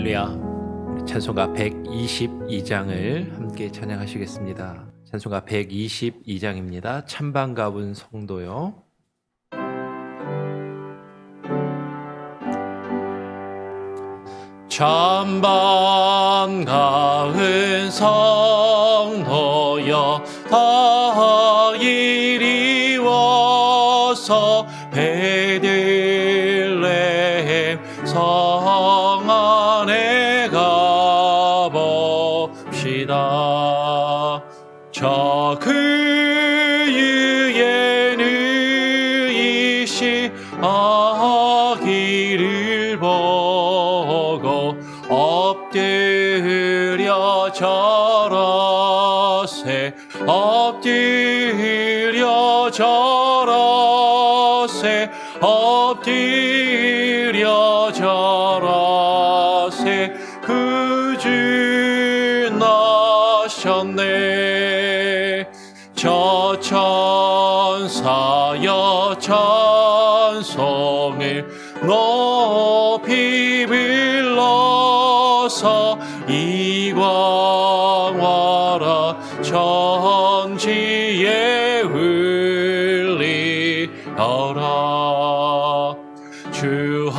할렐루야. 찬송가 122장을 함께 찬양하시겠습니다. 찬송가 122장입니다. 찬방 가운 성도요. 찬방 가운 성도여, 다 이리 와서 베들레헴 성 안에 가봅시다. 저 그유에는 이시 아기를 보고 엎드려 절하세, 엎드려 절하세, 엎드려 절하세. 그 주 나셨네. 저 천사여 찬송을 높이 불러서 이광화라 천지에 울리어라. 주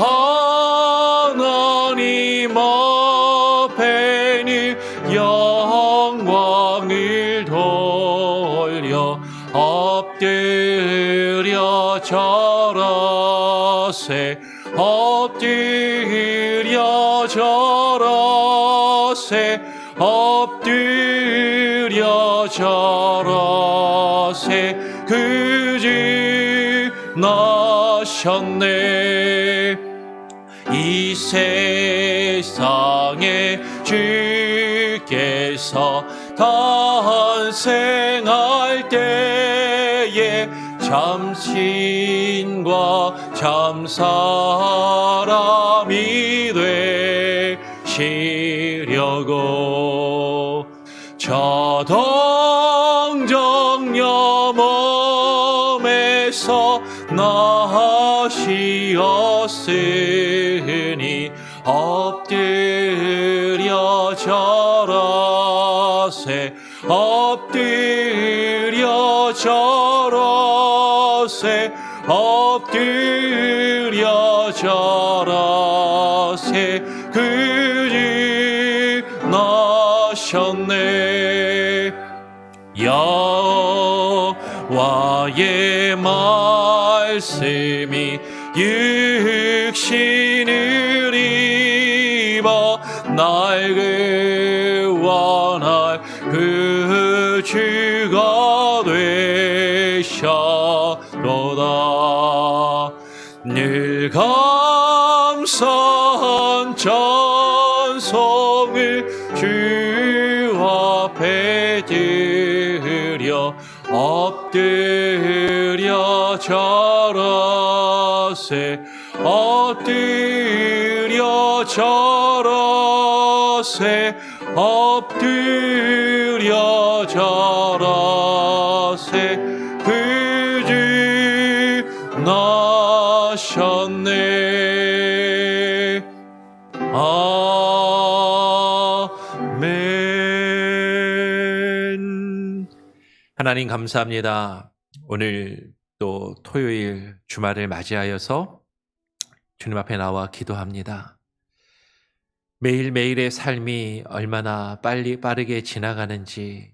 하나님 앞에는 영광을 돌려 엎드려 절하세, 엎드려 절하세, 엎드려 절하세. 그 주 나셨네. 이 세상에 주께서 탄생할 때에 참신과 참사람이 되시려고 저 동정녀 몸에서 나시었으니 엎드려 절하세, 엎드려 절하세, 엎드려 절하세. 그 주 나셨네. 여호와의 말씀이 육신을 입어 날 구원할 그 주가 되셨도다. 늘 감사한 찬송을 주 앞에 드려 엎드려 절하세, 엎드려 절하세, 엎드려 절하세. 그 주 나셨네. 아멘. 하나님 감사합니다. 오늘 또 토요일 주말을 맞이하여서 주님 앞에 나와 기도합니다. 매일매일의 삶이 얼마나 빠르게 지나가는지,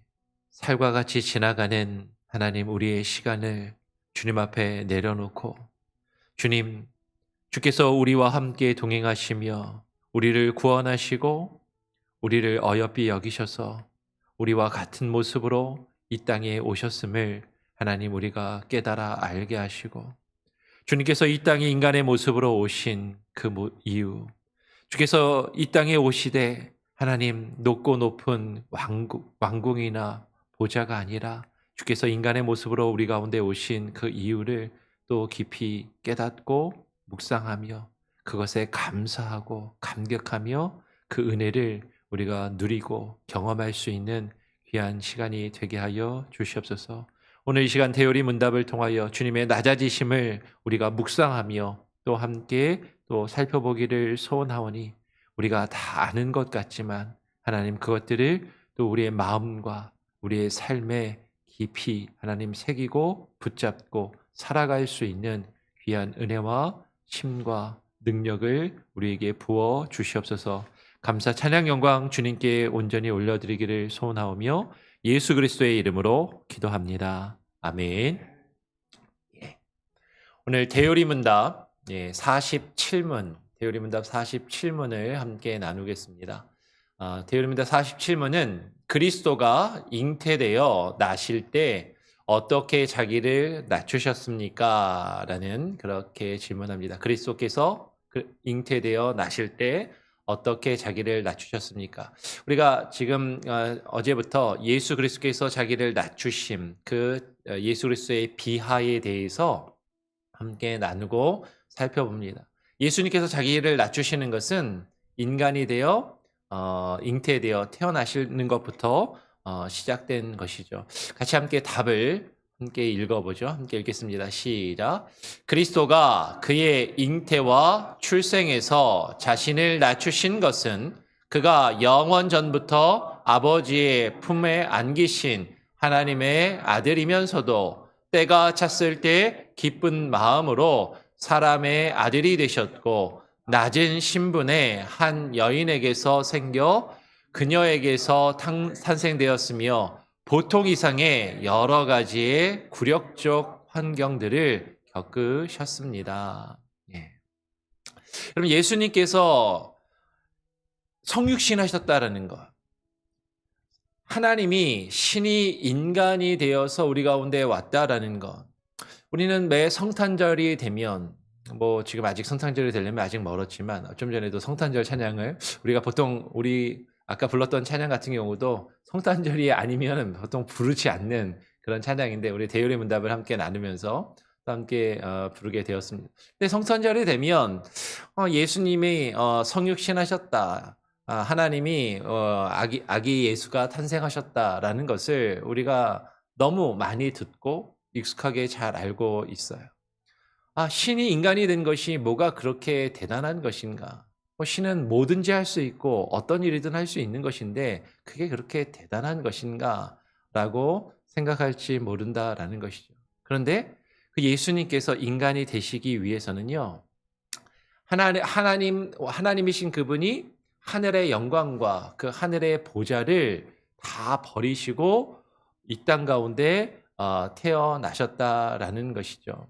살과 같이 지나가는 하나님 우리의 시간을 주님 앞에 내려놓고, 주님, 주께서 우리와 함께 동행하시며 우리를 구원하시고 우리를 어여삐 여기셔서 우리와 같은 모습으로 이 땅에 오셨음을 하나님 우리가 깨달아 알게 하시고, 주님께서 이 땅에 인간의 모습으로 오신 그 이유, 주께서 이 땅에 오시되 하나님 높고 높은 왕궁이나 보좌가 아니라 주께서 인간의 모습으로 우리 가운데 오신 그 이유를 또 깊이 깨닫고 묵상하며 그것에 감사하고 감격하며 그 은혜를 우리가 누리고 경험할 수 있는 귀한 시간이 되게 하여 주시옵소서. 오늘 이 시간 대요리 문답을 통하여 주님의 낮아지심을 우리가 묵상하며 또 함께 또 살펴보기를 소원하오니 우리가 다 아는 것 같지만 하나님 그것들을 또 우리의 마음과 우리의 삶에 깊이 하나님 새기고 붙잡고 살아갈 수 있는 귀한 은혜와 힘과 능력을 우리에게 부어 주시옵소서. 감사 찬양 영광 주님께 온전히 올려드리기를 소원하오며 예수 그리스도의 이름으로 기도합니다. 아멘. 예. 오늘 대요리문답 47문 대요리문답 47문을 함께 나누겠습니다. 대요리문답 47문은 그리스도가 잉태되어 나실 때 어떻게 자기를 낮추셨습니까? 라는 그렇게 질문합니다. 그리스도께서 잉태되어 나실 때 어떻게 자기를 낮추셨습니까? 우리가 지금 어제부터 예수 그리스도께서 자기를 낮추심, 그 예수 그리스도의 비하에 대해서 함께 나누고 살펴봅니다. 예수님께서 자기를 낮추시는 것은 인간이 되어 잉태되어 태어나시는 것부터 시작된 것이죠. 같이 함께 답을 함께 읽어보죠. 함께 읽겠습니다. 시작. 그리스도가 그의 잉태와 출생에서 자신을 낮추신 것은 그가 영원 전부터 아버지의 품에 안기신 하나님의 아들이면서도 때가 찼을 때 기쁜 마음으로 사람의 아들이 되셨고 낮은 신분의 한 여인에게서 생겨 그녀에게서 탄생되었으며 보통 이상의 여러 가지의 굴욕적 환경들을 겪으셨습니다. 예. 그럼 예수님께서 성육신하셨다라는 것, 하나님이 신이 인간이 되어서 우리 가운데 왔다라는 것, 우리는 매 성탄절이 되면 지금 아직 성탄절이 되려면 아직 멀었지만 좀 전에도 성탄절 찬양을 우리가 보통 우리 아까 불렀던 찬양 같은 경우도 성탄절이 아니면 보통 부르지 않는 그런 찬양인데 우리 대요리 문답을 함께 나누면서 함께 부르게 되었습니다. 근데 성탄절이 되면 예수님이 성육신하셨다. 하나님이 아기 예수가 탄생하셨다라는 것을 우리가 너무 많이 듣고 익숙하게 잘 알고 있어요. 신이 인간이 된 것이 뭐가 그렇게 대단한 것인가? 신은 뭐든지 할 수 있고 어떤 일이든 할 수 있는 것인데 그게 그렇게 대단한 것인가? 라고 생각할지 모른다라는 것이죠. 그런데 그 예수님께서 인간이 되시기 위해서는요. 하나님이신 그분이 하늘의 영광과 그 하늘의 보좌를 다 버리시고 이 땅 가운데 태어나셨다라는 것이죠.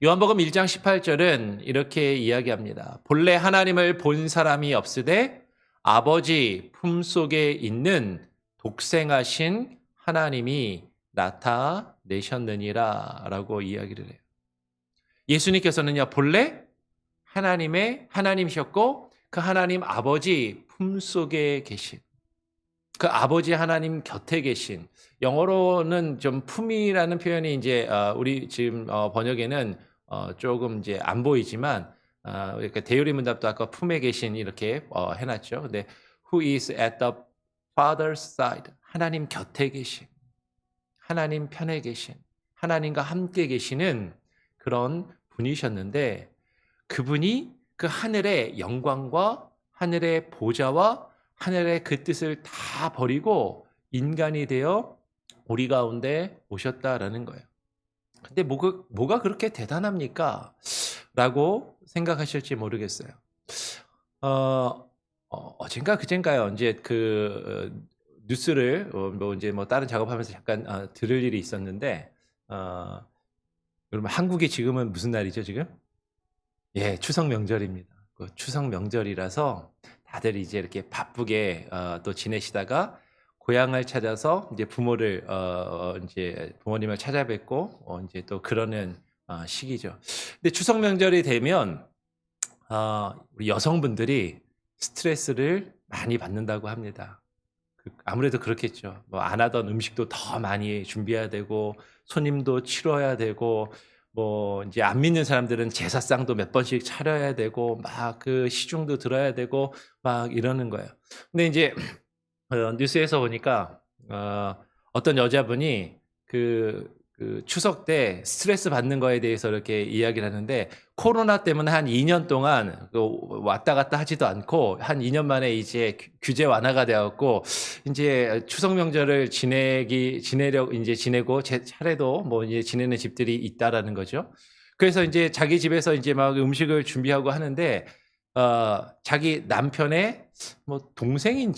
요한복음 1장 18절은 이렇게 이야기합니다. 본래 하나님을 본 사람이 없으되 아버지 품속에 있는 독생하신 하나님이 나타내셨느니라 라고 이야기를 해요. 예수님께서는요, 본래 하나님이셨고 그 하나님 아버지 품속에 계신 그 아버지 하나님 곁에 계신, 영어로는 좀 품이라는 표현이 이제 우리 지금 번역에는 조금 이제 안 보이지만 그러니까 대요리 문답도 아까 품에 계신 이렇게 해놨죠. 근데 who is at the Father's side, 하나님 곁에 계신, 하나님 편에 계신, 하나님과 함께 계시는 그런 분이셨는데 그분이 그 하늘의 영광과 하늘의 보좌와 하늘의 그 뜻을 다 버리고 인간이 되어 우리 가운데 오셨다라는 거예요. 근데 뭐가 그렇게 대단합니까? 라고 생각하실지 모르겠어요. 어젠가 그젠가요. 이제 그 뉴스를 이제 다른 작업하면서 잠깐 들을 일이 있었는데 여러분 한국이 지금은 무슨 날이죠, 지금? 예, 추석 명절입니다. 그 추석 명절이라서 다들 이제 이렇게 바쁘게 또 지내시다가 고향을 찾아서 이제 이제 부모님을 찾아뵙고 이제 또 그러는 시기죠. 근데 추석 명절이 되면 우리 여성분들이 스트레스를 많이 받는다고 합니다. 아무래도 그렇겠죠. 안 하던 음식도 더 많이 준비해야 되고 손님도 치러야 되고 이제 안 믿는 사람들은 제사상도 몇 번씩 차려야 되고 막 그 시중도 들어야 되고 막 이러는 거예요. 근데 이제 뉴스에서 보니까 어떤 여자분이 그 그 추석 때 스트레스 받는 거에 대해서 이렇게 이야기를 하는데 코로나 때문에 한 2년 동안 왔다 갔다 하지도 않고 한 2년 만에 이제 규제 완화가 되었고 이제 추석 명절을 지내고 제 차례도 뭐 이제 지내는 집들이 있다라는 거죠. 그래서 이제 자기 집에서 이제 막 음식을 준비하고 하는데 자기 남편의 뭐 동생인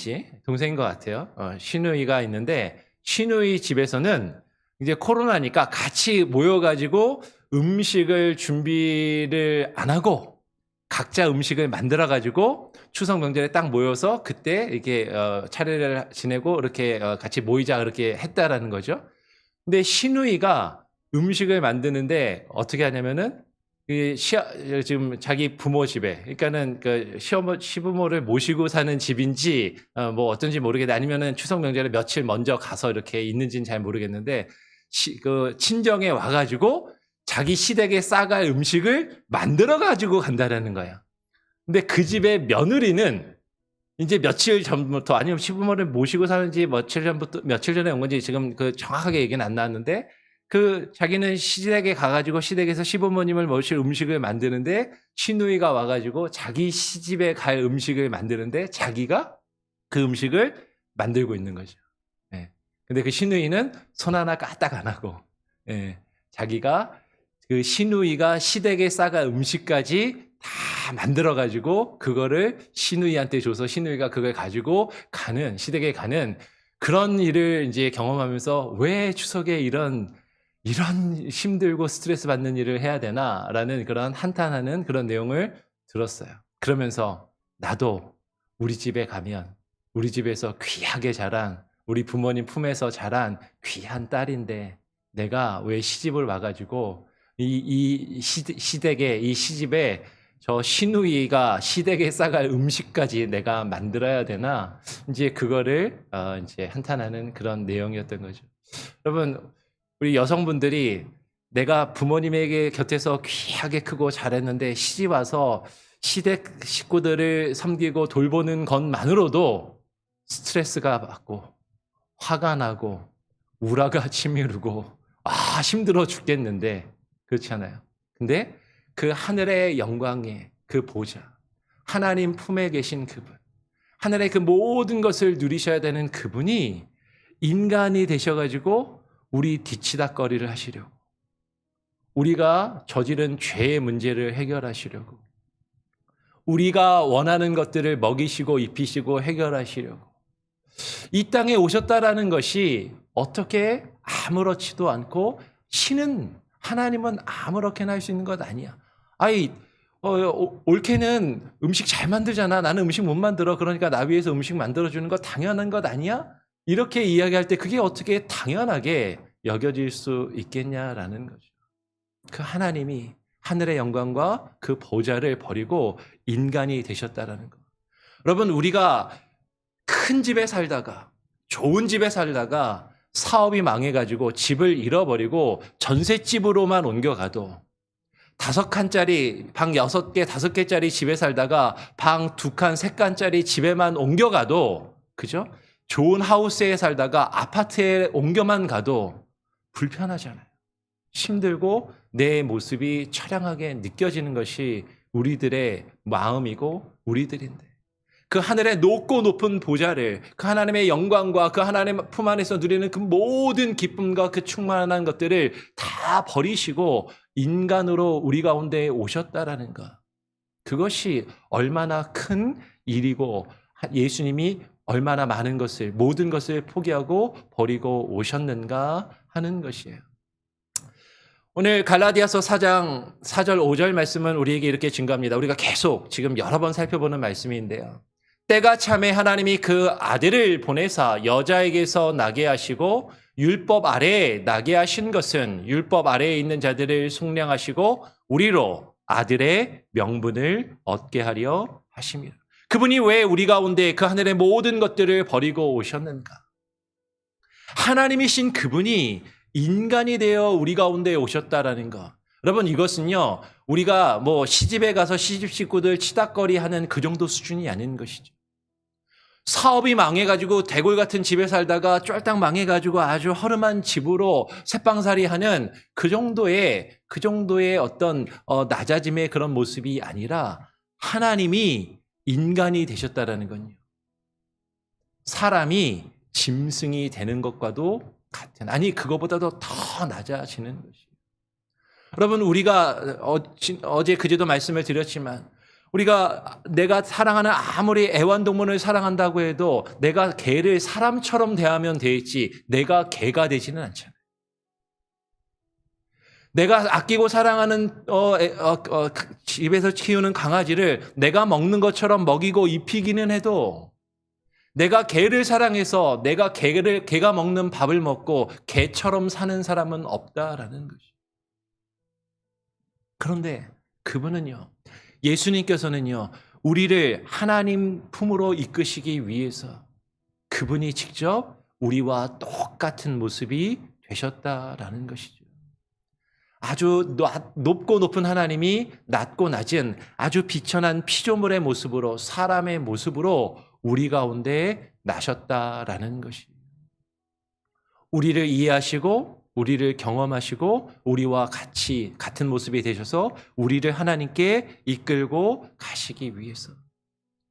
것 같아요. 시누이가 있는데 시누이 집에서는 이제 코로나니까 같이 모여가지고 음식을 준비를 안 하고 각자 음식을 만들어가지고 추석 명절에 딱 모여서 그때 이렇게 차례를 지내고 이렇게 같이 모이자 그렇게 했다라는 거죠. 근데 시누이가 음식을 만드는데 어떻게 하냐면은 지금 자기 부모 집에, 그러니까는 그 시부모를 모시고 사는 집인지 뭐 어떤지 모르겠는데 아니면은 추석 명절에 며칠 먼저 가서 이렇게 있는지는 잘 모르겠는데 그 친정에 와가지고 자기 시댁에 싸갈 음식을 만들어 가지고 간다라는 거야. 근데 그 집의 며느리는 이제 며칠 전부터 아니면 시부모를 모시고 사는지 며칠 전에 온 건지 지금 그 정확하게 얘기는 안 나왔는데 그 자기는 시댁에 가가지고 시댁에서 시부모님을 모실 음식을 만드는데 시누이가 와가지고 자기 시집에 갈 음식을 만드는데 자기가 그 음식을 만들고 있는 거죠. 예. 근데 그 시누이는 손 하나 까딱 안 하고, 예. 자기가 그 시누이가 시댁에 싸갈 음식까지 다 만들어가지고 그거를 시누이한테 줘서 시누이가 그걸 가지고 시댁에 가는 그런 일을 이제 경험하면서 왜 추석에 이런 힘들고 스트레스 받는 일을 해야 되나라는 그런 한탄하는 그런 내용을 들었어요. 그러면서 나도 우리 집에 가면 우리 집에서 귀하게 자란 우리 부모님 품에서 자란 귀한 딸인데 내가 왜 시집을 와가지고 이 시집에 저 시누이가 시댁에 싸갈 음식까지 내가 만들어야 되나 이제 그거를 이제 한탄하는 그런 내용이었던 거죠. 여러분 우리 여성분들이 내가 부모님에게 곁에서 귀하게 크고 잘했는데 시집 와서 시댁 식구들을 섬기고 돌보는 것만으로도 스트레스가 받고 화가 나고 우라가 치밀고 힘들어 죽겠는데 그렇지 않아요. 근데 그 하늘의 영광의 그 보좌, 하나님 품에 계신 그분, 하늘의 그 모든 것을 누리셔야 되는 그분이 인간이 되셔가지고 우리 뒤치다꺼리를 하시려고, 우리가 저지른 죄의 문제를 해결하시려고, 우리가 원하는 것들을 먹이시고 입히시고 해결하시려고 이 땅에 오셨다라는 것이 어떻게 아무렇지도 않고 하나님은 아무렇게나 할 수 있는 것 아니야. 올케는 음식 잘 만들잖아. 나는 음식 못 만들어. 그러니까 나 위해서 음식 만들어주는 거 당연한 것 아니야? 이렇게 이야기할 때 그게 어떻게 당연하게 여겨질 수 있겠냐라는 거죠. 그 하나님이 하늘의 영광과 그 보좌를 버리고 인간이 되셨다라는 거. 여러분 우리가 큰 집에 살다가 좋은 집에 살다가 사업이 망해가지고 집을 잃어버리고 전셋집으로만 옮겨가도 5칸짜리 방 6개, 5개짜리 집에 살다가 방 2칸, 3칸짜리 집에만 옮겨가도 그죠? 좋은 하우스에 살다가 아파트에 옮겨만 가도 불편하잖아요. 힘들고 내 모습이 처량하게 느껴지는 것이 우리들의 마음이고 우리들인데 그 하늘의 높고 높은 보좌를 그 하나님의 영광과 그 하나님의 품 안에서 누리는 그 모든 기쁨과 그 충만한 것들을 다 버리시고 인간으로 우리 가운데 오셨다라는 것. 그것이 얼마나 큰 일이고 예수님이 얼마나 많은 것을 모든 것을 포기하고 버리고 오셨는가 하는 것이에요. 오늘 갈라디아서 4장 4절 5절 말씀은 우리에게 이렇게 증거합니다. 우리가 계속 지금 여러 번 살펴보는 말씀인데요. 때가 참에 하나님이 그 아들을 보내사 여자에게서 나게 하시고 율법 아래에 나게 하신 것은 율법 아래에 있는 자들을 속량하시고 우리로 아들의 명분을 얻게 하려 하심이라. 그분이 왜 우리 가운데 그 하늘의 모든 것들을 버리고 오셨는가? 하나님이신 그분이 인간이 되어 우리 가운데 오셨다라는 것. 여러분 이것은요 우리가 뭐 시집에 가서 시집 식구들 치닥거리 하는 그 정도 수준이 아닌 것이죠. 사업이 망해가지고 대골 같은 집에 살다가 쫄딱 망해가지고 아주 허름한 집으로 새빵살이하는 그 정도의 어떤 낮아짐의 그런 모습이 아니라 하나님이 인간이 되셨다라는 건요. 사람이 짐승이 되는 것과도 같은, 아니 그거보다도 더 낮아지는 것이에요. 여러분, 우리가 어제 그제도 말씀을 드렸지만 내가 사랑하는 아무리 애완동물을 사랑한다고 해도 내가 개를 사람처럼 대하면 되겠지 내가 개가 되지는 않잖아요. 내가 아끼고 사랑하는 집에서 키우는 강아지를 내가 먹는 것처럼 먹이고 입히기는 해도 내가 개를 사랑해서 개가 먹는 밥을 먹고 개처럼 사는 사람은 없다라는 것이죠. 그런데 그분은요, 예수님께서는요, 우리를 하나님 품으로 이끄시기 위해서 그분이 직접 우리와 똑같은 모습이 되셨다라는 것이죠. 아주 높고 높은 하나님이 낮고 낮은 아주 비천한 피조물의 모습으로, 사람의 모습으로 우리 가운데 나셨다라는 것이에요. 우리를 이해하시고 우리를 경험하시고 우리와 같은 모습이 되셔서 우리를 하나님께 이끌고 가시기 위해서.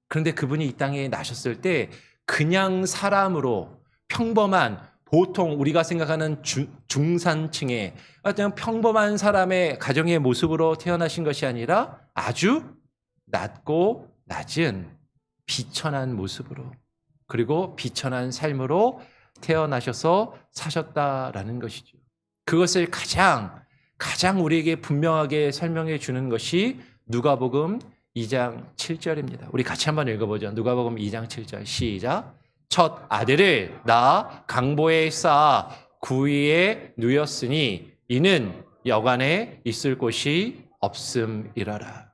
그런데 그분이 이 땅에 나셨을 때 그냥 사람으로 평범한, 보통 우리가 생각하는 중산층의 어떤 평범한 사람의 가정의 모습으로 태어나신 것이 아니라 아주 낮고 낮은 비천한 모습으로, 그리고 비천한 삶으로 태어나셔서 사셨다라는 것이죠. 그것을 가장 우리에게 분명하게 설명해 주는 것이 누가복음 2장 7절입니다. 우리 같이 한번 읽어보죠. 누가복음 2장 7절 시작. 첫 아들을 낳아 강보에 쌓아 구위에 누였으니 이는 여관에 있을 곳이 없음이라라.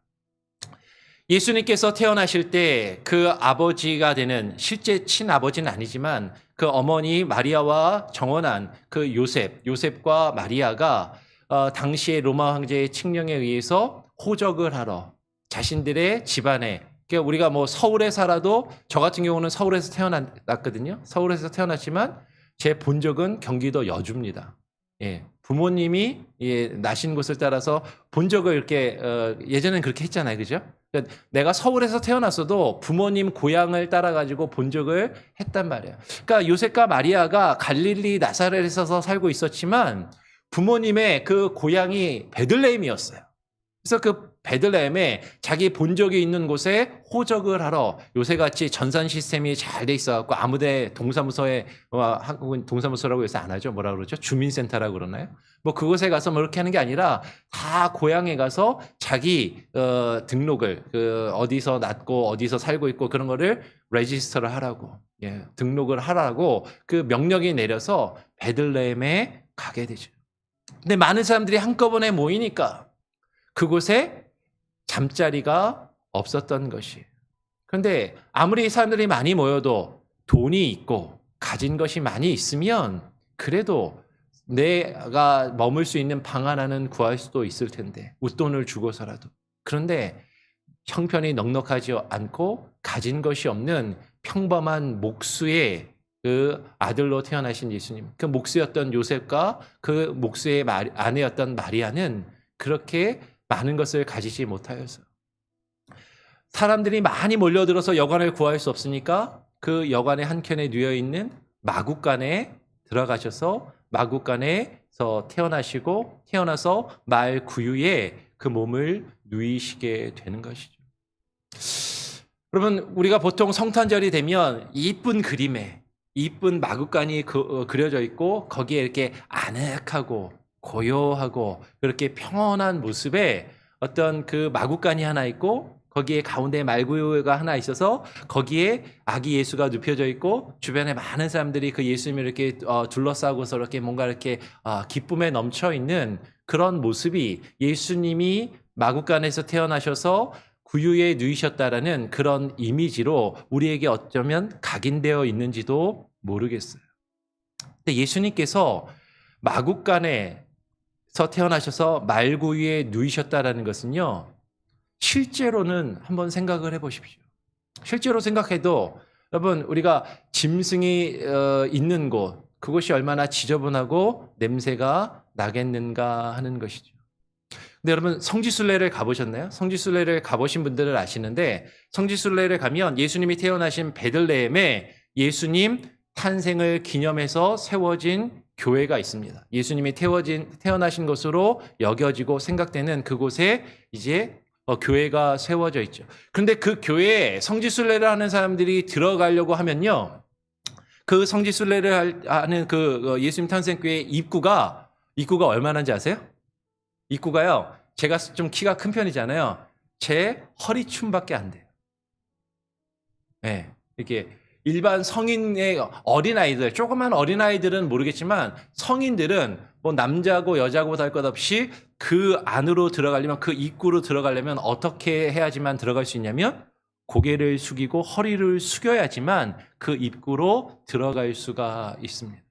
예수님께서 태어나실 때 그 아버지가 되는, 실제 친아버지는 아니지만 그 어머니 마리아와 정혼한 그 요셉과 마리아가 당시의 로마 황제의 칙령에 의해서 호적을 하러 자신들의 집안에, 그러니까 우리가 뭐 서울에 살아도, 저 같은 경우는 서울에서 태어났거든요. 서울에서 태어났지만 제 본적은 경기도 여주입니다. 예, 부모님이 나신 곳을 따라서 본적을 이렇게 예전엔 그렇게 했잖아요, 그죠? 그러니까 내가 서울에서 태어났어도 부모님 고향을 따라가지고 본적을 했단 말이에요. 그러니까 요셉과 마리아가 갈릴리 나사렛에서 살고 있었지만 부모님의 그 고향이 베들레헴이었어요. 그래서 그 베들레헴에 자기 본적이 있는 곳에 호적을 하러, 요새같이 전산 시스템이 잘 돼 있어갖고 아무데 동사무소에, 한국은 동사무소라고 요새 안 하죠. 뭐라 그러죠? 주민센터라고 그러나요? 뭐 그곳에 가서 뭐 이렇게 하는 게 아니라 다 고향에 가서 자기 등록을, 어디서 낳고 어디서 살고 있고 그런 거를 레지스터를 하라고, 등록을 하라고 그 명령이 내려서 베들레헴에 가게 되죠. 근데 많은 사람들이 한꺼번에 모이니까 그곳에 잠자리가 없었던 것이에요. 그런데 아무리 사람들이 많이 모여도 돈이 있고 가진 것이 많이 있으면 그래도 내가 머물 수 있는 방 하나는 구할 수도 있을 텐데, 웃돈을 주고서라도. 그런데 형편이 넉넉하지 않고 가진 것이 없는 평범한 목수의 그 아들로 태어나신 예수님, 그 목수였던 요셉과 그 목수의 아내였던 마리아는 그렇게 많은 것을 가지지 못하여서 사람들이 많이 몰려들어서 여관을 구할 수 없으니까 그 여관의 한켠에 누워있는 마구간에 들어가셔서 마구간에서 태어나서 말 구유에 그 몸을 누이시게 되는 것이죠. 여러분, 우리가 보통 성탄절이 되면 이쁜 그림에 이쁜 마구간이 그려져 있고 거기에 이렇게 아늑하고 고요하고 그렇게 평온한 모습에 어떤 그 마구간이 하나 있고 거기에 가운데 말구유가 하나 있어서 거기에 아기 예수가 눕혀져 있고 주변에 많은 사람들이 그 예수님을 이렇게 둘러싸고서 이렇게 뭔가 이렇게 기쁨에 넘쳐 있는 그런 모습이 예수님이 마구간에서 태어나셔서 구유에 누이셨다라는 그런 이미지로 우리에게 어쩌면 각인되어 있는지도 모르겠어요. 근데 예수님께서 마구간에서 태어나셔서 말구유에 누이셨다라는 것은요, 실제로는 한번 생각을 해보십시오. 실제로 생각해도 여러분, 우리가 짐승이 있는 곳, 그곳이 얼마나 지저분하고 냄새가 나겠는가 하는 것이죠. 근데 여러분, 성지순례를 가보셨나요? 성지순례를 가보신 분들은 아시는데, 성지순례를 가면 예수님이 태어나신 베들레헴에 예수님 탄생을 기념해서 세워진 교회가 있습니다. 예수님이 태어나신 것으로 여겨지고 생각되는 그곳에 이제 교회가 세워져 있죠. 그런데 그 교회에 성지순례를 하는 사람들이 들어가려고 하면요, 그 성지순례를 하는 그 예수님 탄생교회 입구가 얼마나인지 아세요? 입구가요, 제가 좀 키가 큰 편이잖아요. 제 허리춤밖에 안 돼요. 네, 이렇게 일반 성인의 어린아이들, 조그만 어린아이들은 모르겠지만 성인들은 뭐 남자고 여자고 할 것 없이 그 안으로 들어가려면, 그 입구로 들어가려면 어떻게 해야지만 들어갈 수 있냐면 고개를 숙이고 허리를 숙여야지만 그 입구로 들어갈 수가 있습니다.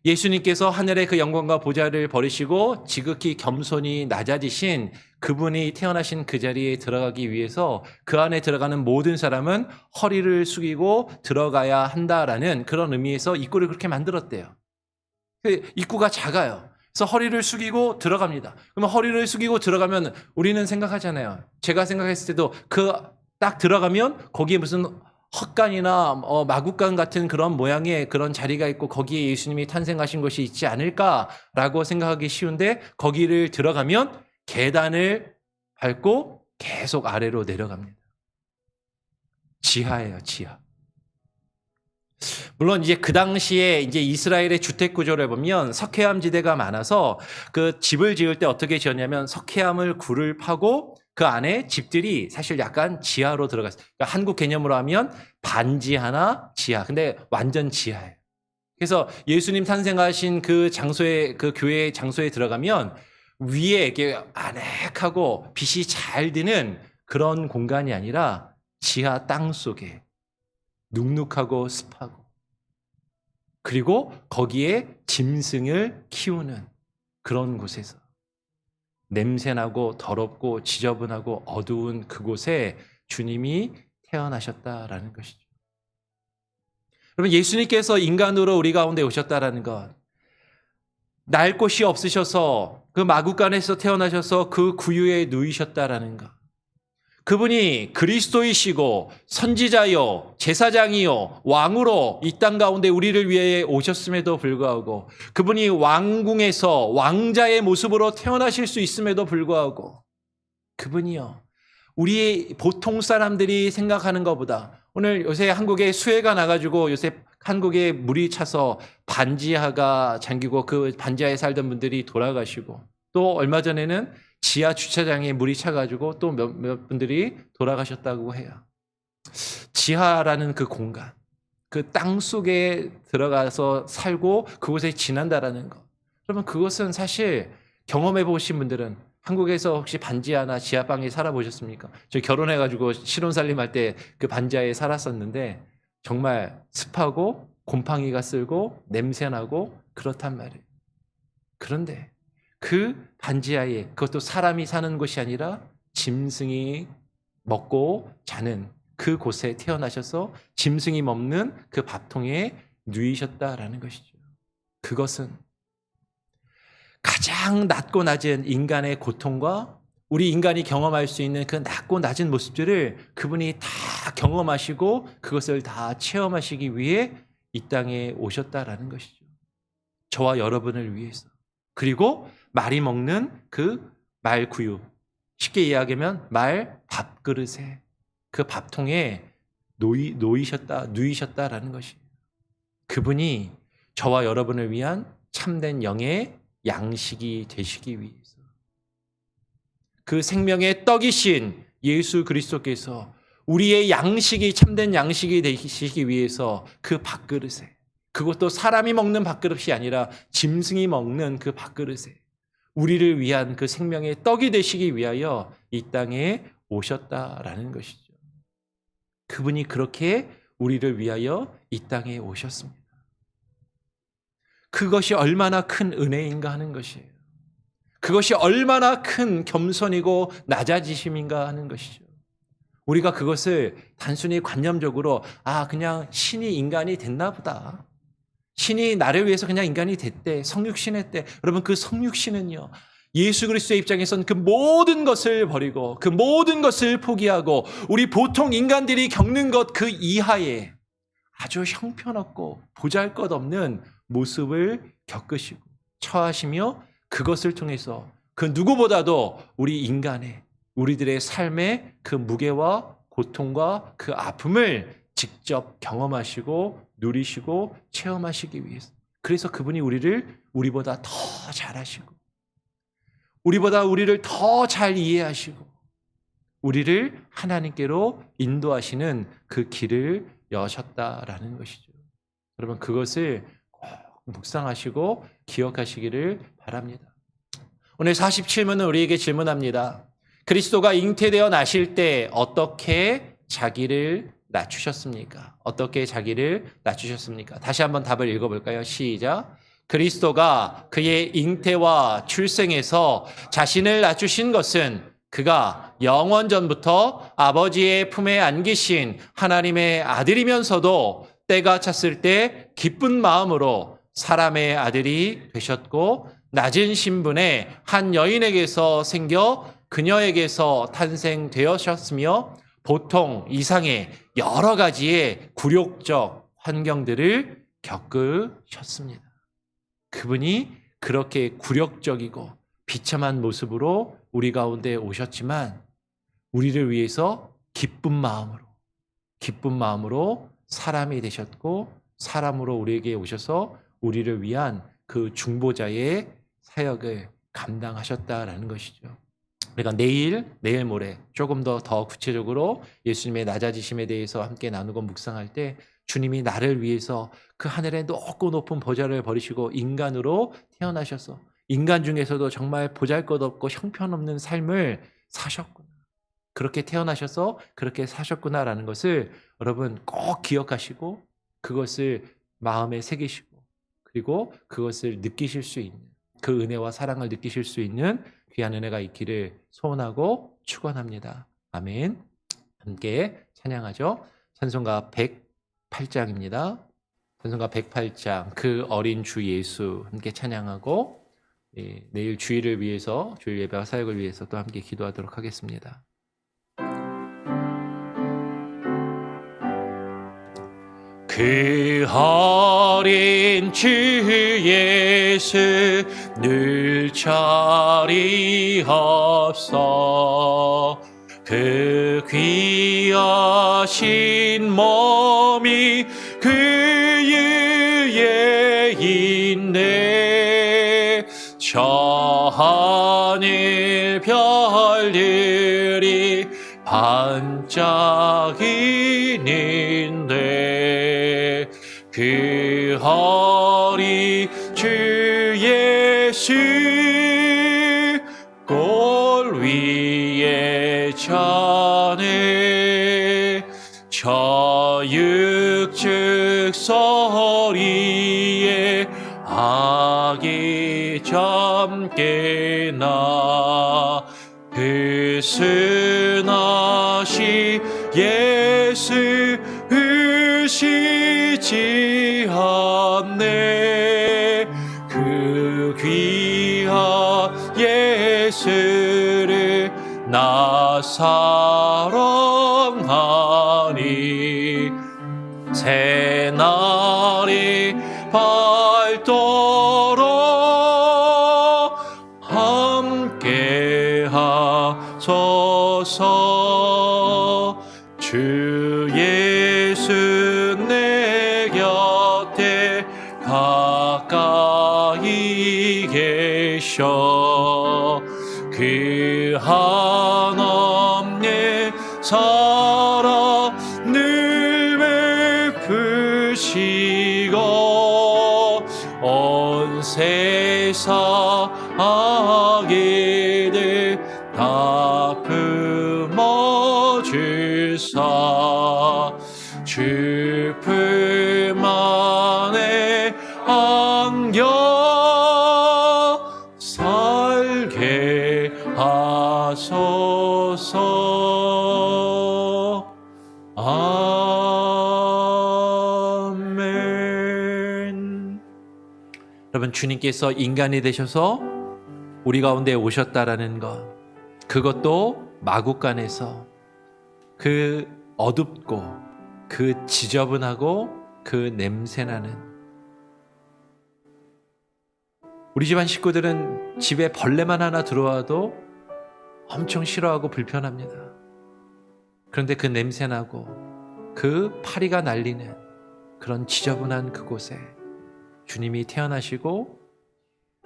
예수님께서 하늘의 그 영광과 보좌를 버리시고 지극히 겸손히 낮아지신 그분이 태어나신 그 자리에 들어가기 위해서 그 안에 들어가는 모든 사람은 허리를 숙이고 들어가야 한다라는 그런 의미에서 입구를 그렇게 만들었대요. 입구가 작아요. 그래서 허리를 숙이고 들어갑니다. 그러면 허리를 숙이고 들어가면 우리는 생각하잖아요. 제가 생각했을 때도 그 딱 들어가면 거기에 무슨 헛간이나 마구간 같은 그런 모양의 그런 자리가 있고 거기에 예수님이 탄생하신 것이 있지 않을까라고 생각하기 쉬운데, 거기를 들어가면 계단을 밟고 계속 아래로 내려갑니다. 지하예요, 지하. 물론 이제 그 당시에 이제 이스라엘의 주택 구조를 보면 석회암 지대가 많아서 그 집을 지을 때 어떻게 지었냐면 석회암을 굴을 파고 그 안에 집들이 사실 약간 지하로 들어갔어요. 그러니까 한국 개념으로 하면 반지 하나 지하. 근데 완전 지하예요. 그래서 예수님 탄생하신 그 장소에, 그 교회 장소에 들어가면 위에 이렇게 아늑하고 빛이 잘 드는 그런 공간이 아니라 지하 땅 속에 눅눅하고 습하고, 그리고 거기에 짐승을 키우는 그런 곳에서 냄새나고 더럽고 지저분하고 어두운 그곳에 주님이 태어나셨다라는 것이죠. 여러분, 예수님께서 인간으로 우리 가운데 오셨다라는 것, 날 곳이 없으셔서 그 마구간에서 태어나셔서 그 구유에 누이셨다라는 것, 그분이 그리스도이시고 선지자요, 제사장이요, 왕으로 이 땅 가운데 우리를 위해 오셨음에도 불구하고, 그분이 왕궁에서 왕자의 모습으로 태어나실 수 있음에도 불구하고, 그분이요, 우리의 보통 사람들이 생각하는 것보다, 오늘 요새 한국에 수해가 나가지고 요새 한국에 물이 차서 반지하가 잠기고 그 반지하에 살던 분들이 돌아가시고, 또 얼마 전에는 지하 주차장에 물이 차가지고 또 몇 분들이 돌아가셨다고 해요. 지하라는 그 공간, 그 땅 속에 들어가서 살고 그곳에 지난다라는 것. 그러면 그것은 사실 경험해 보신 분들은, 한국에서 혹시 반지하나 지하방에 살아보셨습니까? 저 결혼해가지고 신혼살림할 때 그 반지하에 살았었는데 정말 습하고 곰팡이가 쓸고 냄새나고 그렇단 말이에요. 그런데 그 반지하에, 그것도 사람이 사는 곳이 아니라 짐승이 먹고 자는 그곳에 태어나셔서 짐승이 먹는 그 밥통에 누이셨다라는 것이죠. 그것은 가장 낮고 낮은 인간의 고통과 우리 인간이 경험할 수 있는 그 낮고 낮은 모습들을 그분이 다 경험하시고 그것을 다 체험하시기 위해 이 땅에 오셨다라는 것이죠. 저와 여러분을 위해서. 그리고 말이 먹는 그 말구유, 쉽게 이야기하면 말 밥그릇에, 그 밥통에 누이셨다라는 것이, 그분이 저와 여러분을 위한 참된 영의 양식이 되시기 위해서, 그 생명의 떡이신 예수 그리스도께서 우리의 양식이, 참된 양식이 되시기 위해서 그 밥그릇에, 그것도 사람이 먹는 밥그릇이 아니라 짐승이 먹는 그 밥그릇에 우리를 위한 그 생명의 떡이 되시기 위하여 이 땅에 오셨다라는 것이죠. 그분이 그렇게 우리를 위하여 이 땅에 오셨습니다. 그것이 얼마나 큰 은혜인가 하는 것이에요. 그것이 얼마나 큰 겸손이고 낮아지심인가 하는 것이죠. 우리가 그것을 단순히 관념적으로 그냥 신이 인간이 됐나 보다. 신이 나를 위해서 그냥 인간이 됐대. 성육신했대. 여러분, 그 성육신은요, 예수 그리스도의 입장에서는 그 모든 것을 버리고 그 모든 것을 포기하고 우리 보통 인간들이 겪는 것 그 이하에 아주 형편없고 보잘것없는 모습을 겪으시고 처하시며 그것을 통해서 그 누구보다도 우리들의 삶의 그 무게와 고통과 그 아픔을 직접 경험하시고 누리시고 체험하시기 위해서. 그래서 그분이 우리보다 더 잘하시고 우리보다 우리를 더 잘 이해하시고 우리를 하나님께로 인도하시는 그 길을 여셨다라는 것이죠. 여러분, 그것을 꼭 묵상하시고 기억하시기를 바랍니다. 오늘 47문은 우리에게 질문합니다. 그리스도가 잉태되어 나실 때 어떻게 자기를 낮추셨습니까? 어떻게 자기를 낮추셨습니까? 다시 한번 답을 읽어볼까요? 시작. 그리스도가 그의 잉태와 출생에서 자신을 낮추신 것은 그가 영원전부터 아버지의 품에 안기신 하나님의 아들이면서도 때가 찼을 때 기쁜 마음으로 사람의 아들이 되셨고 낮은 신분의 한 여인에게서 생겨 그녀에게서 탄생되셨으며 보통 이상의 여러 가지의 굴욕적 환경들을 겪으셨습니다. 그분이 그렇게 굴욕적이고 비참한 모습으로 우리 가운데 오셨지만 우리를 위해서 기쁜 마음으로 사람이 되셨고 사람으로 우리에게 오셔서 우리를 위한 그 중보자의 사역을 감당하셨다라는 것이죠. 그러니까 내일 모레 조금 더 구체적으로 예수님의 낮아지심에 대해서 함께 나누고 묵상할 때 주님이 나를 위해서 그 하늘의 높고 높은 보좌를 버리시고 인간으로 태어나셔서 인간 중에서도 정말 보잘것없고 형편없는 삶을 사셨구나. 그렇게 태어나셔서 그렇게 사셨구나라는 것을 여러분 꼭 기억하시고 그것을 마음에 새기시고 그리고 그것을 느끼실 수 있는 그 은혜와 사랑을 느끼실 수 있는 귀한 은혜가 있기를 소원하고 축원합니다. 아멘. 함께 찬양하죠. 찬송가 108장입니다. 찬송가 108장 그 어린 주 예수 함께 찬양하고 내일 주일을 위해서 주일 예배와 사역을 위해서 또 함께 기도하도록 하겠습니다. 그 어린 주 예수 늘 자리없어 그 귀하신 몸이 그 위에 있네. 저 하늘 별들이 반짝이는데 그 어린 주 예수 골 위에 자네 저 육축 소리에 아기 잠깨나 그 순하시 예수 의시지 않네. 그 귀한 예수를 나 사랑하니 새날이 밝도록 함께 하소서. 주 예수 내 곁에 가까이 계셔 그 한없는 사랑 늘 베푸시고 온 세상 악인들 다 품어주사 주 품 안에 안겨 살게 하소서. 여러분, 주님께서 인간이 되셔서 우리 가운데 오셨다라는 것, 그것도 마구간에서 그 어둡고 그 지저분하고 그 냄새나는, 우리 집안 식구들은 집에 벌레만 하나 들어와도 엄청 싫어하고 불편합니다. 그런데 그 냄새나고 그 파리가 날리는 그런 지저분한 그곳에 주님이 태어나시고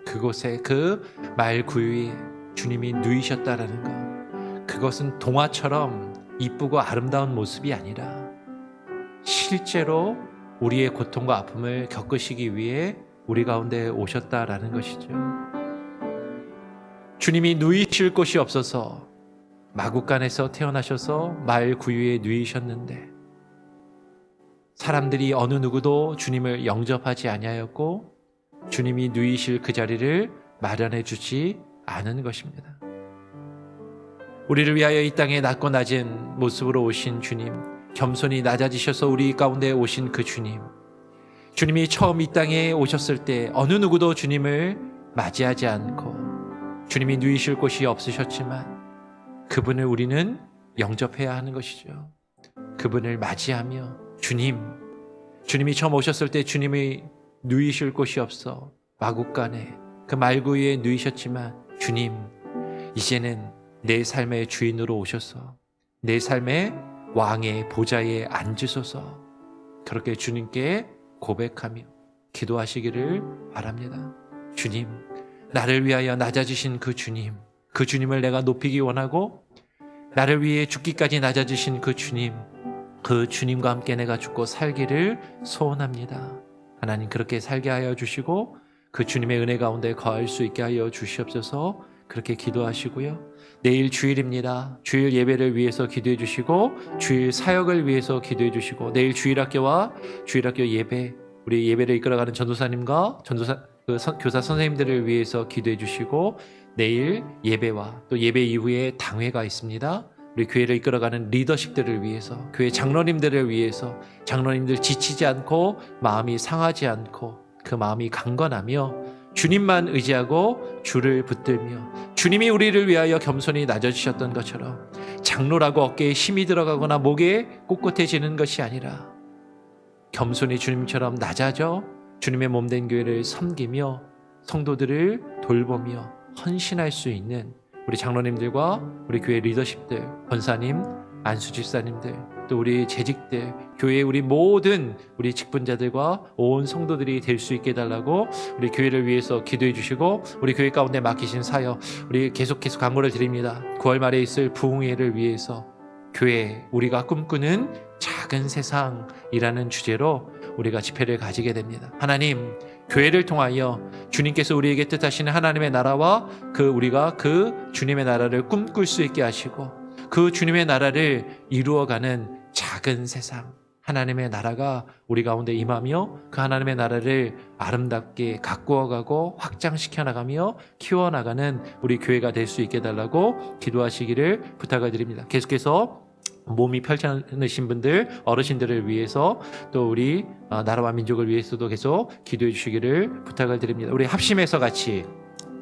그곳에 그 말구유에 주님이 누이셨다라는 것, 그것은 동화처럼 이쁘고 아름다운 모습이 아니라 실제로 우리의 고통과 아픔을 겪으시기 위해 우리 가운데 오셨다라는 것이죠. 주님이 누이실 곳이 없어서 마구간에서 태어나셔서 말구유에 누이셨는데 사람들이 어느 누구도 주님을 영접하지 아니하였고 주님이 누이실 그 자리를 마련해 주지 않은 것입니다. 우리를 위하여 이 땅에 낮고 낮은 모습으로 오신 주님, 겸손히 낮아지셔서 우리 가운데 오신 그 주님, 주님이 처음 이 땅에 오셨을 때 어느 누구도 주님을 맞이하지 않고 주님이 누이실 곳이 없으셨지만 그분을 우리는 영접해야 하는 것이죠. 그분을 맞이하며 주님이 처음 오셨을 때 주님이 누이실 곳이 없어 마구간에 그 말구유에 누이셨지만 주님, 이제는 내 삶의 주인으로 오셔서 내 삶의 왕의 보좌에 앉으소서. 그렇게 주님께 고백하며 기도하시기를 바랍니다. 주님, 나를 위하여 낮아지신 그 주님을 내가 높이기 원하고 나를 위해 죽기까지 낮아지신 그 주님과 함께 내가 죽고 살기를 소원합니다. 하나님, 그렇게 살게 하여 주시고 그 주님의 은혜 가운데 거할 수 있게 하여 주시옵소서. 그렇게 기도하시고요. 내일 주일입니다. 주일 예배를 위해서 기도해 주시고 주일 사역을 위해서 기도해 주시고 내일 주일학교와 주일학교 예배, 우리 예배를 이끌어가는 전도사님과 교사 선생님들을 위해서 기도해 주시고 내일 예배와 또 예배 이후에 당회가 있습니다. 우리 교회를 이끌어가는 리더십들을 위해서, 교회 장로님들을 위해서, 장로님들 지치지 않고 마음이 상하지 않고 그 마음이 강건하며 주님만 의지하고 주를 붙들며 주님이 우리를 위하여 겸손히 낮아지셨던 것처럼 장로라고 어깨에 힘이 들어가거나 목에 꼿꼿해지는 것이 아니라 겸손히 주님처럼 낮아져 주님의 몸된 교회를 섬기며 성도들을 돌보며 헌신할 수 있는 우리 장로님들과 우리 교회 리더십들, 권사님, 안수집사님들, 또 우리 재직들, 교회의 우리 모든 우리 직분자들과 온 성도들이 될 수 있게 해달라고 우리 교회를 위해서 기도해 주시고 우리 교회 가운데 맡기신 사역, 우리 계속 간구를 드립니다. 9월 말에 있을 부흥회를 위해서 교회, 우리가 꿈꾸는 작은 세상이라는 주제로 우리가 집회를 가지게 됩니다. 하나님, 교회를 통하여 주님께서 우리에게 뜻하시는 하나님의 나라와 우리가 그 주님의 나라를 꿈꿀 수 있게 하시고 그 주님의 나라를 이루어가는 작은 세상, 하나님의 나라가 우리 가운데 임하며 그 하나님의 나라를 아름답게 가꾸어가고 확장시켜 나가며 키워나가는 우리 교회가 될 수 있게 해달라고 기도하시기를 부탁을 드립니다. 계속해서 몸이 편찮으신 분들, 어르신들을 위해서 또 우리 나라와 민족을 위해서도 계속 기도해 주시기를 부탁을 드립니다. 우리 합심해서 같이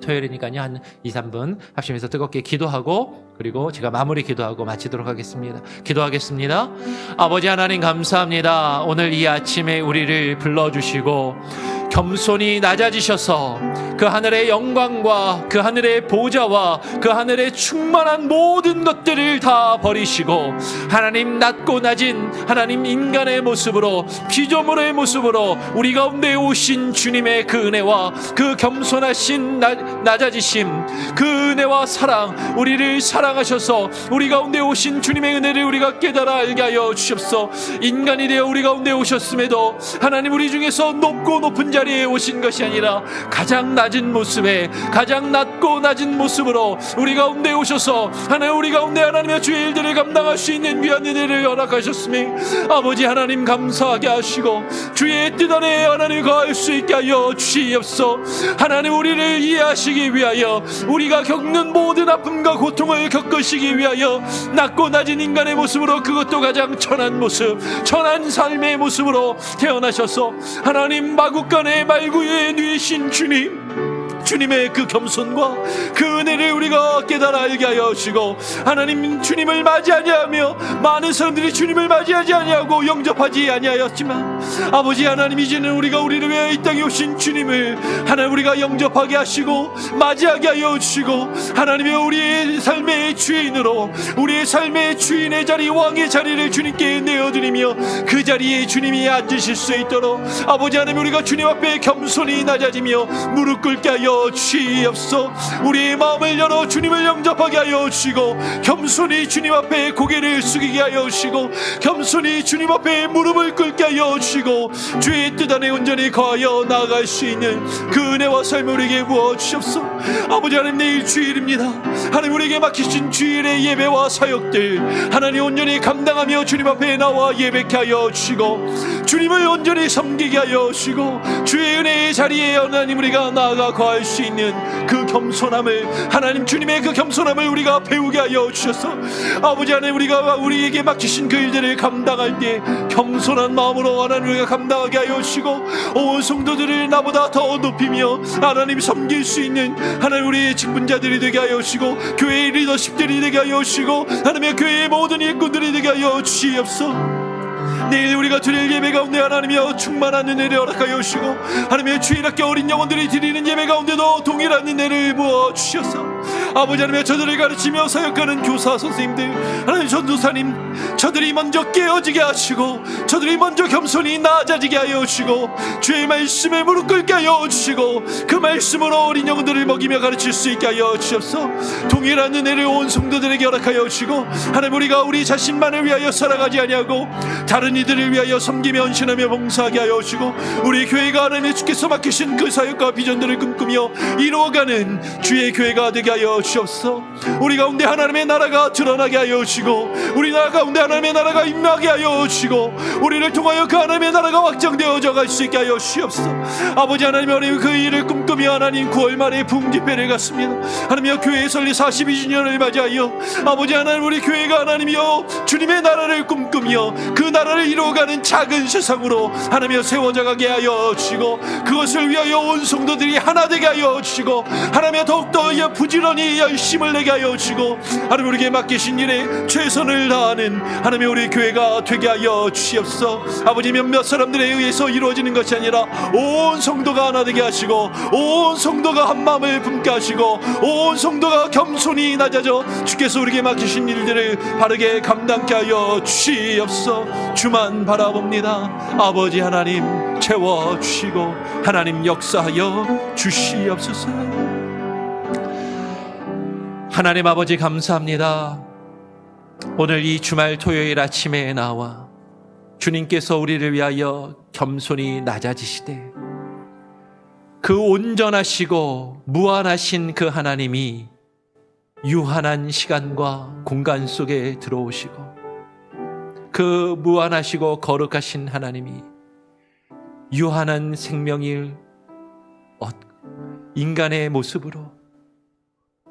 토요일이니까요, 한 2, 3분 합심해서 뜨겁게 기도하고 그리고 제가 마무리 기도하고 마치도록 하겠습니다. 기도하겠습니다. 아버지 하나님, 감사합니다. 오늘 이 아침에 우리를 불러주시고 겸손히 낮아지셔서 그 하늘의 영광과 그 하늘의 보좌와 그 하늘의 충만한 모든 것들을 다 버리시고 하나님, 낮고 낮은 하나님 인간의 모습으로, 피조물의 모습으로 우리 가운데 오신 주님의 그 은혜와 그 겸손하신 낮아지심, 그 은혜와 사랑, 우리를 사랑하셔서 우리 가운데 오신 주님의 은혜를 우리가 깨달아 알게 하여 주시옵소서. 인간이 되어 우리 가운데 오셨음에도 하나님, 우리 중에서 높고 높은 자리에 오신 것이 아니라 가장 낮은 모습에 가장 낮고 낮은 모습으로 우리 가운데 오셔서 하나님 우리 가운데 하나님의 주의 일들을 감당할 수 있는 귀한 은혜를 허락하셨으니 아버지 하나님 감사하게 하시고 주의 뜻 안에 하나님 거할 수 있게 하여 주시옵소서. 하나님 우리를 이해하시기 위하여 우리가 겪는 모든 아픔과 고통을 겪으시기 위하여 낮고 낮은 인간의 모습으로 그것도 가장 천한 모습 천한 삶의 모습으로 태어나셔서 하나님 마구간의 말구유에 누이신 주님의 그 겸손과 그 은혜를 우리가 깨달아 알게 하여 주시고 하나님 주님을 맞이하지 아니하며 많은 사람들이 주님을 맞이하지 아니하고 영접하지 아니하였지만 아버지 하나님 이제는 우리가 우리를 위해 이 땅에 오신 주님을 하나님 우리가 영접하게 하시고 맞이하게 하여 주시고 하나님의 우리의 삶의 주인으로 우리의 삶의 주인의 자리 왕의 자리를 주님께 내어드리며 그 자리에 주님이 앉으실 수 있도록 아버지 하나님 우리가 주님 앞에 겸손히 낮아지며 무릎 꿇게 하여 주시옵소서. 우리의 마음을 열어 주님을 영접하게 하여 주시고 겸손히 주님 앞에 고개를 숙이게 하여 주시고 겸손히 주님 앞에 무릎을 꿇게 하여 주시고 주의 뜻 안에 온전히 거하여 나아갈 수 있는 그 은혜와 삶을 우리에게 부어주시옵소서. 아버지 하나님 내일 주일입니다. 하나님 우리에게 맡기신 주일의 예배와 사역들 하나님 온전히 감당하며 주님 앞에 나와 예배케 하여 주시고 주님을 온전히 섬기게 하여 주시고 주의 은혜의 자리에 하나님 우리가 나아가 거할 수 있는 그 겸손함을 하나님 주님의 그 겸손함을 우리가 배우게 하여 주셔서 아버지 하나님 우리가 우리에게 맡기신 그 일들을 감당할 때 겸손한 마음으로 하나님 우리가 감당하게 하여 주시고 온 성도들을 나보다 더 높이며 하나님 섬길 수 있는 하나님 우리의 직분자들이 되게 하여 주시고 교회의 리더십들이 되게 하여 주시고 하나님의 교회의 모든 일꾼들이 되게 하여 주시옵소서. 내일 우리가 드릴 예배 가운데 하나님이여 충만한 은혜를 허락하여 주시고 하나님의 주일학교 어린 영혼들이 드리는 예배 가운데도 동일한 은혜를 부어주셔서 아버지 하나님의 저들을 가르치며 사역하는 교사 선생님들 하나님 전도사님 저들이 먼저 깨어지게 하시고 저들이 먼저 겸손히 낮아지게 하여 주시고 주의 말씀에 무릎 꿇게 하여 주시고 그 말씀으로 어린 영혼들을 먹이며 가르칠 수 있게 하여 주옵소서. 동일한 은혜를 온 성도들에게 허락하여 주시고 하나님 우리가 우리 자신만을 위하여 살아가지 아니하고 다른 이들을 위하여 섬기며 헌신하며 봉사하게 하여 주시고 우리 교회가 하나님의 주께서 맡기신 그 사역과 비전들을 꿈꾸며 이루어가는 주의 교회가 되게 하여 주옵소서. 우리 가운데 하나님의 나라가 드러나게 하여 주시고 우리 나라 가운데 하나님의 나라가 임하게 하여 주시고 우리를 통하여 그 하나님의 나라가 확장되어져 갈 수 있게 하여 주옵소서. 아버지 하나님 그 일을 꿈꾸며 하나님 9월 말에 부흥집회를 갔습니다. 하나님이여 교회 설립 42주년을 맞이하여 아버지 하나님 우리 교회가 하나님이여 주님의 나라를 꿈꾸며 그 나라를 이루어가는 작은 세상으로 하나님이여 세워져가게 하여 주시고 그것을 위하여 온 성도들이 하나 되게 하여 주시고 하나님이여 더욱더 부지런히 열심을 내게 하여 주시고 하나님 우리에게 맡기신 일에 최선을 다하는 하나님의 우리 교회가 되게 하여 주시옵소서. 아버지 몇몇 사람들에 의해서 이루어지는 것이 아니라 온 성도가 하나 되게 하시고 온 성도가 한 마음을 품게 하시고 온 성도가 겸손히 낮아져 주께서 우리에게 맡기신 일들을 바르게 감당케 하여 주시옵소서. 주만 바라봅니다. 아버지 하나님 채워주시고 하나님 역사하여 주시옵소서. 하나님 아버지 감사합니다. 오늘 이 주말 토요일 아침에 나와 주님께서 우리를 위하여 겸손히 낮아지시되 그 온전하시고 무한하신 그 하나님이 유한한 시간과 공간 속에 들어오시고 그 무한하시고 거룩하신 하나님이 유한한 생명을 인간의 모습으로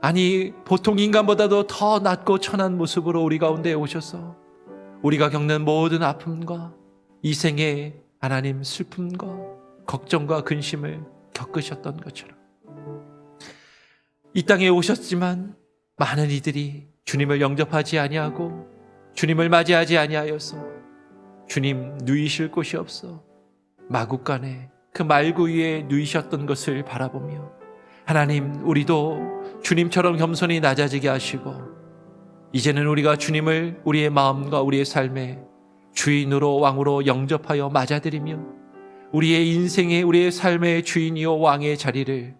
아니 보통 인간보다도 더 낮고 천한 모습으로 우리 가운데 오셔서 우리가 겪는 모든 아픔과 이 생의 하나님 슬픔과 걱정과 근심을 겪으셨던 것처럼 이 땅에 오셨지만 많은 이들이 주님을 영접하지 아니하고 주님을 맞이하지 아니하여서 주님 누이실 곳이 없어 마구간에 그 말구 위에 누이셨던 것을 바라보며 하나님 우리도 주님처럼 겸손히 낮아지게 하시고 이제는 우리가 주님을 우리의 마음과 우리의 삶의 주인으로 왕으로 영접하여 맞아들이며 우리의 인생의 우리의 삶의 주인이요 왕의 자리를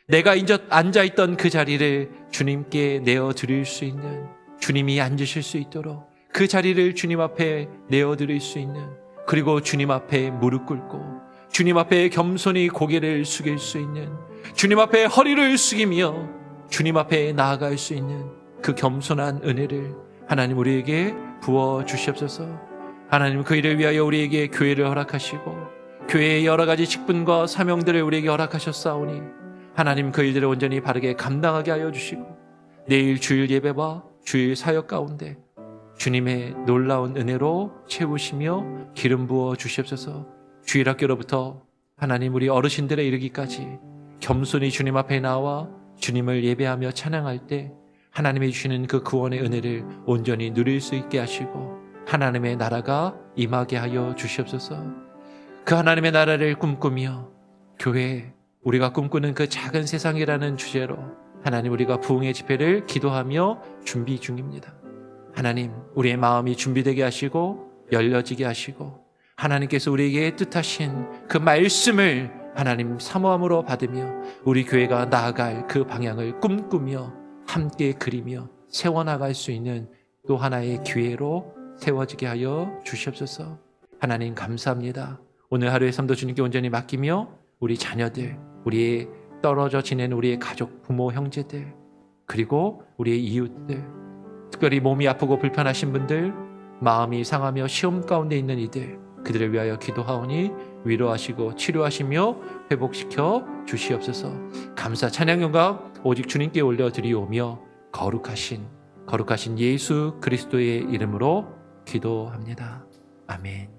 내가 앉아있던 그 자리를 주님께 내어드릴 수 있는 주님이 앉으실 수 있도록 그 자리를 주님 앞에 내어드릴 수 있는 그리고 주님 앞에 무릎 꿇고 주님 앞에 겸손히 고개를 숙일 수 있는, 주님 앞에 허리를 숙이며 주님 앞에 나아갈 수 있는 그 겸손한 은혜를 하나님 우리에게 부어 주시옵소서. 하나님 그 일을 위하여 우리에게 교회를 허락하시고 교회의 여러 가지 직분과 사명들을 우리에게 허락하셨사오니 하나님 그 일들을 온전히 바르게 감당하게 하여 주시고 내일 주일 예배와 주일 사역 가운데 주님의 놀라운 은혜로 채우시며 기름 부어 주시옵소서. 주일 학교로부터 하나님 우리 어르신들에 이르기까지 겸손히 주님 앞에 나와 주님을 예배하며 찬양할 때 하나님이 주시는 그 구원의 은혜를 온전히 누릴 수 있게 하시고 하나님의 나라가 임하게 하여 주시옵소서. 그 하나님의 나라를 꿈꾸며 교회, 우리가 꿈꾸는 그 작은 세상이라는 주제로 하나님 우리가 부흥의 집회를 기도하며 준비 중입니다. 하나님 우리의 마음이 준비되게 하시고 열려지게 하시고 하나님께서 우리에게 뜻하신 그 말씀을 하나님 사모함으로 받으며 우리 교회가 나아갈 그 방향을 꿈꾸며 함께 그리며 세워나갈 수 있는 또 하나의 기회로 세워지게 하여 주시옵소서. 하나님 감사합니다. 오늘 하루의 삶도 주님께 온전히 맡기며 우리 자녀들, 우리의 떨어져 지내는 우리의 가족, 부모, 형제들, 그리고 우리의 이웃들, 특별히 몸이 아프고 불편하신 분들, 마음이 상하며 시험 가운데 있는 이들, 그들을 위하여 기도하오니 위로하시고 치료하시며 회복시켜 주시옵소서. 감사 찬양 영광 오직 주님께 올려드리오며 거룩하신 예수 그리스도의 이름으로 기도합니다. 아멘.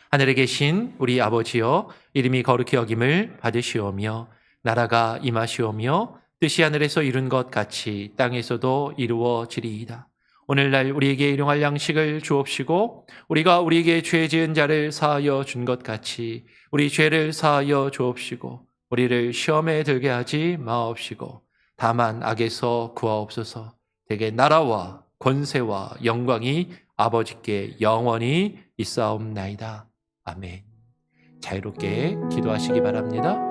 하늘에 계신 우리 아버지여, 이름이 거룩히 여김을 받으시오며 나라가 임하시오며 뜻이 하늘에서 이룬 것 같이 땅에서도 이루어지리이다. 오늘날 우리에게 일용할 양식을 주옵시고 우리가 우리에게 죄 지은 자를 사하여 준 것 같이 우리 죄를 사하여 주옵시고 우리를 시험에 들게 하지 마옵시고 다만 악에서 구하옵소서. 대개 나라와 권세와 영광이 아버지께 영원히 있사옵나이다. 아멘. 자유롭게 기도하시기 바랍니다.